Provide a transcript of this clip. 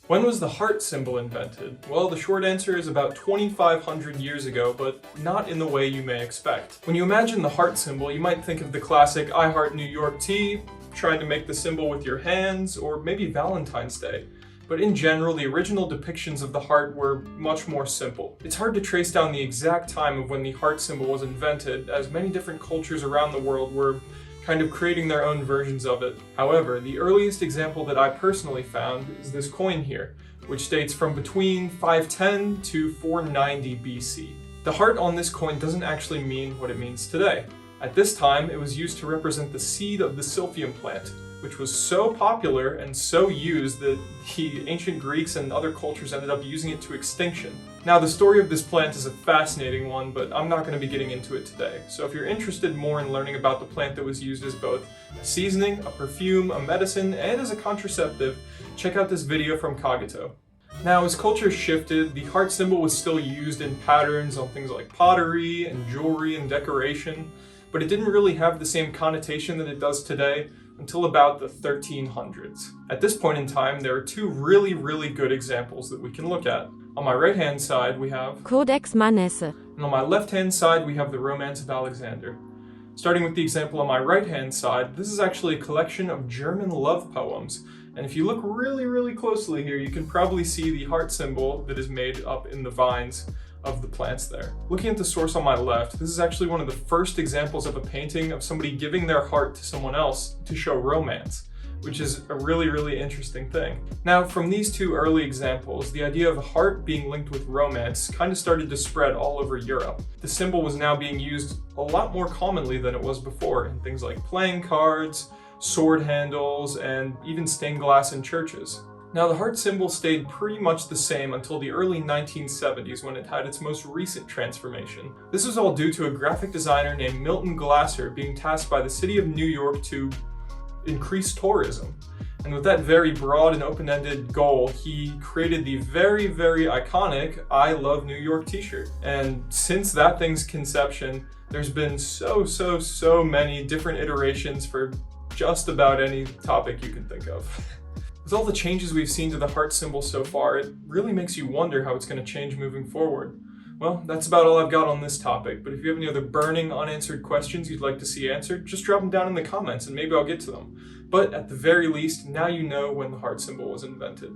When was the heart symbol invented? Well, the short answer is about 2,500 years ago, but not in the way you may expect. When you imagine the heart symbol, you might think of the classic I Heart New York tea, trying to make the symbol with your hands, or maybe Valentine's Day. But in general, the original depictions of the heart were much more simple. It's hard to trace down the exact time of when the heart symbol was invented, as many different cultures around the world were kind of creating their own versions of it. However, the earliest example that I personally found is this coin here, which dates from between 510 to 490 BC. The heart on this coin doesn't actually mean what it means today. At this time, it was used to represent the seed of the silphium plant, which was so popular and so used that the ancient Greeks and other cultures ended up using it to extinction. Now, the story of this plant is a fascinating one, but I'm not going to be getting into it today. So if you're interested more in learning about the plant that was used as both a seasoning, a perfume, a medicine, and as a contraceptive, check out this video from Cogito. Now, as culture shifted, the heart symbol was still used in patterns on things like pottery and jewelry and decoration, but it didn't really have the same connotation that it does today until about the 1300s. At this point in time, there are two really good examples that we can look at. On my right-hand side, we have Codex Manesse, and on my left-hand side, we have the Romance of Alexander. Starting with the example on my right-hand side, this is actually a collection of German love poems. And if you look really closely here, you can probably see the heart symbol that is made up in the vines of the plants there. Looking at the source on my left, this is actually one of the first examples of a painting of somebody giving their heart to someone else to show romance, which is a really interesting thing. Now, from these two early examples, the idea of a heart being linked with romance kind of started to spread all over Europe. The symbol was now being used a lot more commonly than it was before in things like playing cards, sword handles, and even stained glass in churches. Now, the heart symbol stayed pretty much the same until the early 1970s when it had its most recent transformation. This was all due to a graphic designer named Milton Glasser being tasked by the city of New York to increase tourism. And with that very broad and open-ended goal, he created the very iconic I Love New York t-shirt. And since that thing's conception, there's been so many different iterations for just about any topic you can think of. With all the changes we've seen to the heart symbol so far, it really makes you wonder how it's going to change moving forward. Well, that's about all I've got on this topic, but if you have any other burning unanswered questions you'd like to see answered, just drop them down in the comments and maybe I'll get to them. But at the very least, now you know when the heart symbol was invented.